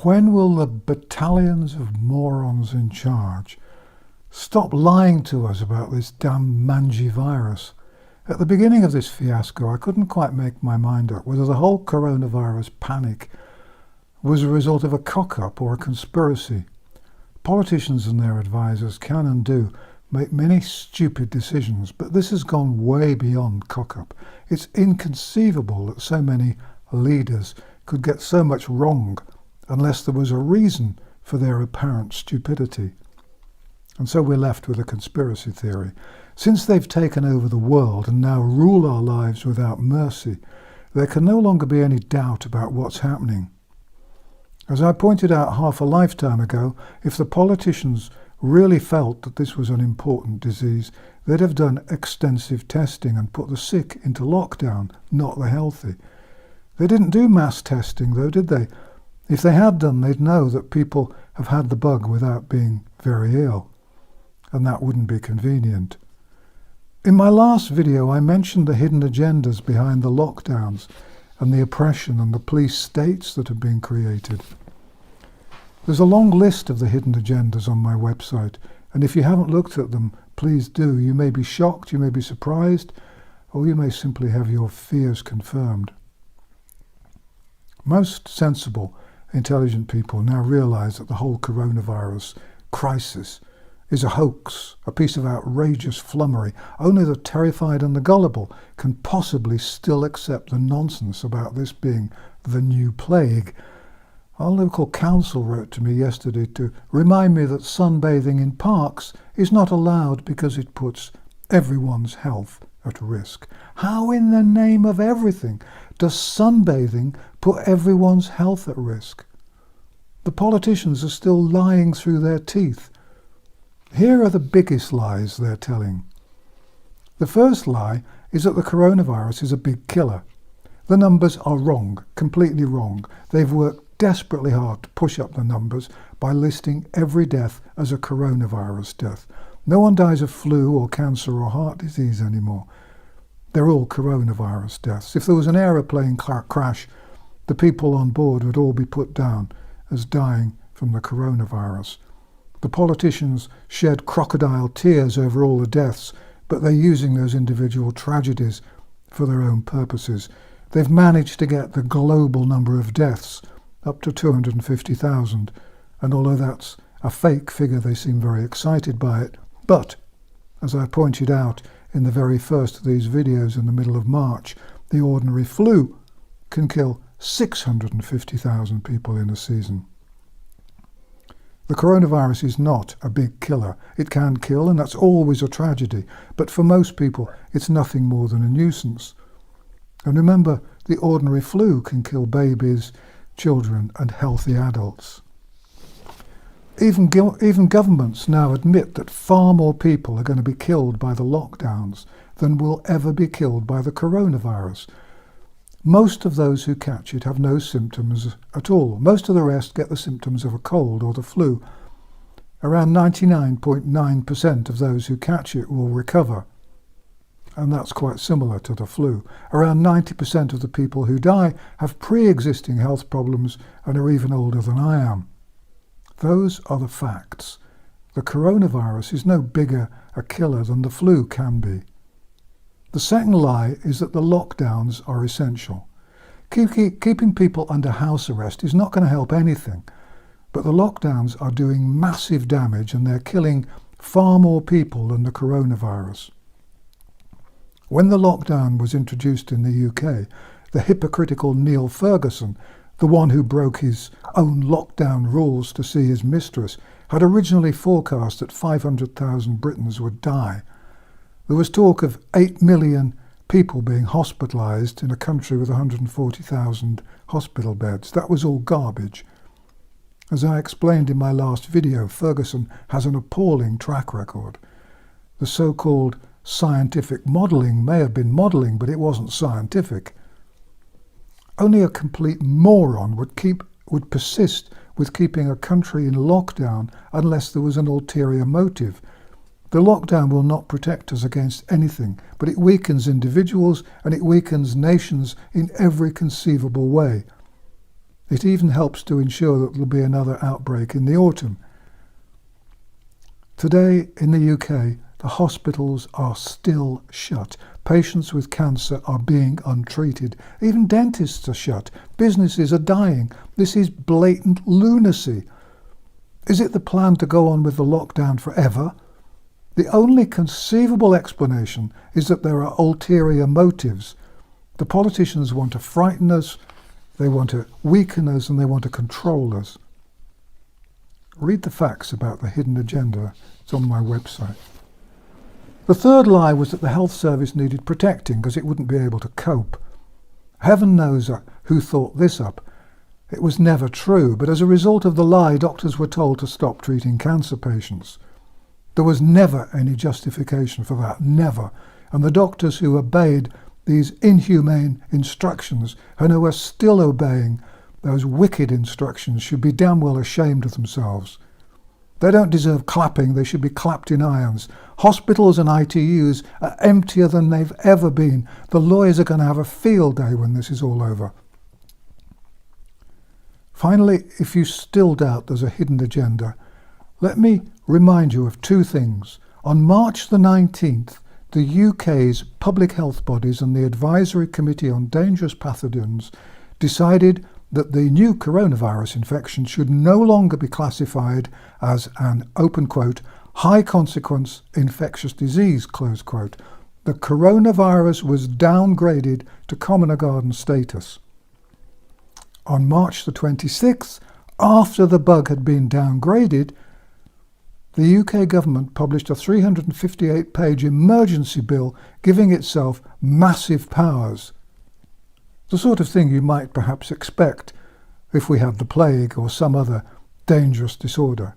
When will the battalions of morons in charge stop lying to us about this damn mangy virus? At the beginning of this fiasco, I couldn't quite make my mind up whether the whole coronavirus panic was a result of a cock-up or a conspiracy. Politicians and their advisors can and do make many stupid decisions, but this has gone way beyond cock-up. It's inconceivable that so many leaders could get so much wrong unless there was a reason for their apparent stupidity. And so we're left with a conspiracy theory. Since they've taken over the world and now rule our lives without mercy, there can no longer be any doubt about what's happening. As I pointed out half a lifetime ago, if the politicians really felt that this was an important disease, they'd have done extensive testing and put the sick into lockdown, not the healthy. They didn't do mass testing though, did they? If they had done, they'd know that people have had the bug without being very ill, and that wouldn't be convenient. In my last video, I mentioned the hidden agendas behind the lockdowns and the oppression and the police states that have been created. There's a long list of the hidden agendas on my website, and if you haven't looked at them, please do. You may be shocked, you may be surprised, or you may simply have your fears confirmed. Most sensible, intelligent people now realize that the whole coronavirus crisis is a hoax, a piece of outrageous flummery. Only the terrified and the gullible can possibly still accept the nonsense about this being the new plague. Our local council wrote to me yesterday to remind me that sunbathing in parks is not allowed because it puts everyone's health at risk. How in the name of everything does sunbathing put everyone's health at risk? The politicians are still lying through their teeth. Here are the biggest lies they're telling. The first lie is that the coronavirus is a big killer. The numbers are wrong, completely wrong. They've worked desperately hard to push up the numbers by listing every death as a coronavirus death. No one dies of flu or cancer or heart disease anymore. They're all coronavirus deaths. If there was an aeroplane crash, the people on board would all be put down as dying from the coronavirus. The politicians shed crocodile tears over all the deaths, but they're using those individual tragedies for their own purposes. They've managed to get the global number of deaths up to 250,000, and although that's a fake figure, they seem very excited by it. But, as I pointed out in the very first of these videos in the middle of March, the ordinary flu can kill 650,000 people in a season. The coronavirus is not a big killer. It can kill, and that's always a tragedy, but for most people it's nothing more than a nuisance. And remember, the ordinary flu can kill babies, children and healthy adults. Even governments now admit that far more people are going to be killed by the lockdowns than will ever be killed by the coronavirus. Most of those who catch it have no symptoms at all. Most of the rest get the symptoms of a cold or the flu. Around 99.9% of those who catch it will recover, and that's quite similar to the flu. Around 90% of the people who die have pre-existing health problems and are even older than I am. Those are the facts. The coronavirus is no bigger a killer than the flu can be. The second lie is that the lockdowns are essential. Keeping people under house arrest is not going to help anything, but the lockdowns are doing massive damage and they're killing far more people than the coronavirus. When the lockdown was introduced in the UK, the hypocritical Neil Ferguson, the one who broke his own lockdown rules to see his mistress, had originally forecast that 500,000 Britons would die. There was talk of 8 million people being hospitalised in a country with 140,000 hospital beds. That was all garbage. As I explained in my last video, Ferguson has an appalling track record. The so-called scientific modelling may have been modelling, but it wasn't scientific. Only a complete moron would persist with keeping a country in lockdown unless there was an ulterior motive. The lockdown will not protect us against anything, but it weakens individuals and it weakens nations in every conceivable way. It even helps to ensure that there will be another outbreak in the autumn. Today in the UK, the hospitals are still shut. Patients with cancer are being untreated. Even dentists are shut. Businesses are dying. This is blatant lunacy. Is it the plan to go on with the lockdown forever? The only conceivable explanation is that there are ulterior motives. The politicians want to frighten us, they want to weaken us, and they want to control us. Read the facts about the hidden agenda. It's on my website. The third lie was that the health service needed protecting because it wouldn't be able to cope. Heaven knows who thought this up. It was never true, but as a result of the lie, doctors were told to stop treating cancer patients. There was never any justification for that, never. And the doctors who obeyed these inhumane instructions and who are still obeying those wicked instructions should be damn well ashamed of themselves. They don't deserve clapping, they should be clapped in irons. Hospitals and ITUs are emptier than they've ever been. The lawyers are going to have a field day when this is all over. Finally, if you still doubt there's a hidden agenda, let me remind you of two things. On March the 19th, the UK's public health bodies and the Advisory Committee on Dangerous Pathogens decided that the new coronavirus infection should no longer be classified as an, open quote, high consequence infectious disease, close quote. The coronavirus was downgraded to commoner garden status. On March the 26th, after the bug had been downgraded, the UK government published a 358-page emergency bill giving itself massive powers. The sort of thing you might perhaps expect if we had the plague or some other dangerous disorder.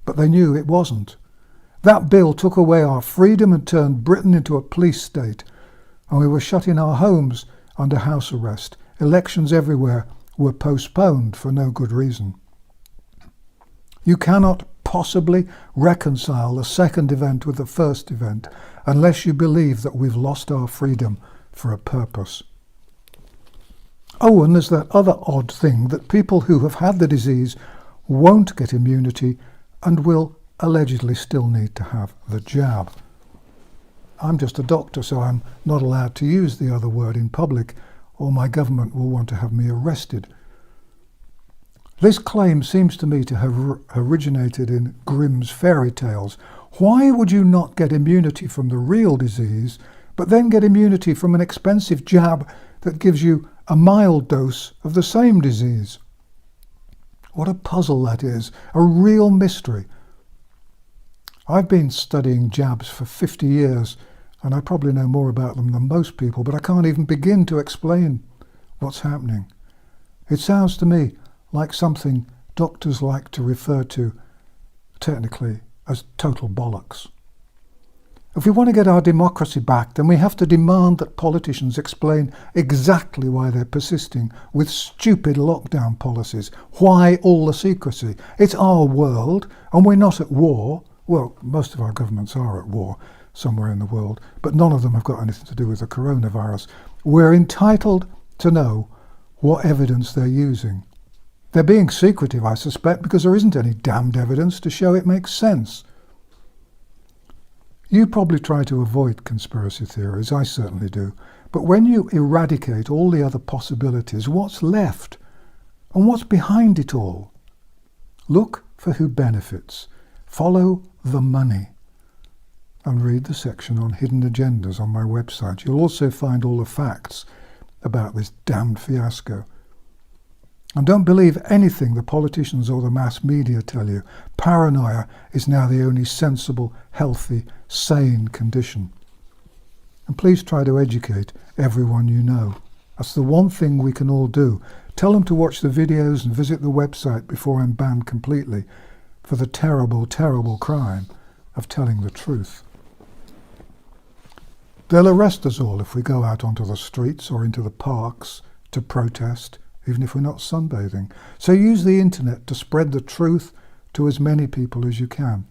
But they knew it wasn't. That bill took away our freedom and turned Britain into a police state, and we were shut in our homes under house arrest. Elections everywhere were postponed for no good reason. You cannot possibly reconcile the second event with the first event unless you believe that we've lost our freedom for a purpose. Oh, and there's that other odd thing that people who have had the disease won't get immunity and will allegedly still need to have the jab. I'm just a doctor, so I'm not allowed to use the other word in public, or my government will want to have me arrested. This claim seems to me to have originated in Grimm's fairy tales. Why would you not get immunity from the real disease, but then get immunity from an expensive jab that gives you a mild dose of the same disease? What a puzzle that is, a real mystery. I've been studying jabs for 50 years, and I probably know more about them than most people, but I can't even begin to explain what's happening. It sounds to me like something doctors like to refer to, technically, as total bollocks. If we want to get our democracy back, then we have to demand that politicians explain exactly why they're persisting with stupid lockdown policies. Why all the secrecy? It's our world, and we're not at war. Well, most of our governments are at war somewhere in the world, but none of them have got anything to do with the coronavirus. We're entitled to know what evidence they're using. They're being secretive, I suspect, because there isn't any damned evidence to show it makes sense. You probably try to avoid conspiracy theories, I certainly do, but when you eradicate all the other possibilities, what's left? And what's behind it all? Look for who benefits. Follow the money. And read the section on hidden agendas on my website. You'll also find all the facts about this damned fiasco. And don't believe anything the politicians or the mass media tell you. Paranoia is now the only sensible, healthy, sane condition. And please try to educate everyone you know. That's the one thing we can all do. Tell them to watch the videos and visit the website before I'm banned completely for the terrible, terrible crime of telling the truth. They'll arrest us all if we go out onto the streets or into the parks to protest, even if we're not sunbathing. So use the internet to spread the truth to as many people as you can.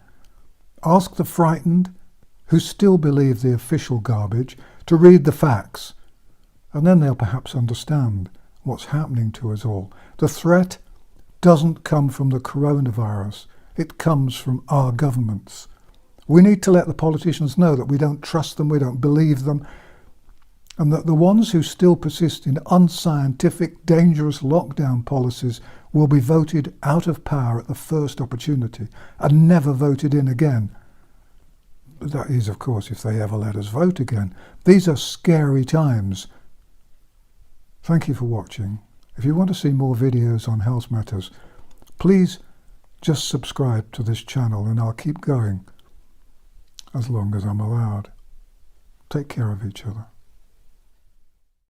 Ask the frightened, who still believe the official garbage, to read the facts, and then they'll perhaps understand what's happening to us all. The threat doesn't come from the coronavirus. It comes from our governments. We need to let the politicians know that we don't trust them, we don't believe them, and that the ones who still persist in unscientific, dangerous lockdown policies will be voted out of power at the first opportunity and never voted in again. That is, of course, if they ever let us vote again. These are scary times. Thank you for watching. If you want to see more videos on health matters, please just subscribe to this channel and I'll keep going as long as I'm allowed. Take care of each other.